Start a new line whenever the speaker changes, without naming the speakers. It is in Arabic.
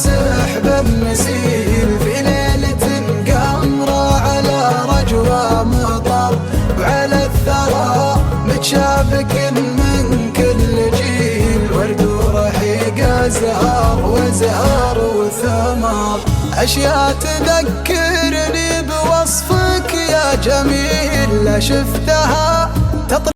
سحب نسيل في ليلة قمرة على رجوى مطر، وعلى الثرى متشابك من كل جيل، ورد ورحيق زهر وزهر وثمر. أشياء تذكرني بوصفك يا جميل، لا شفتها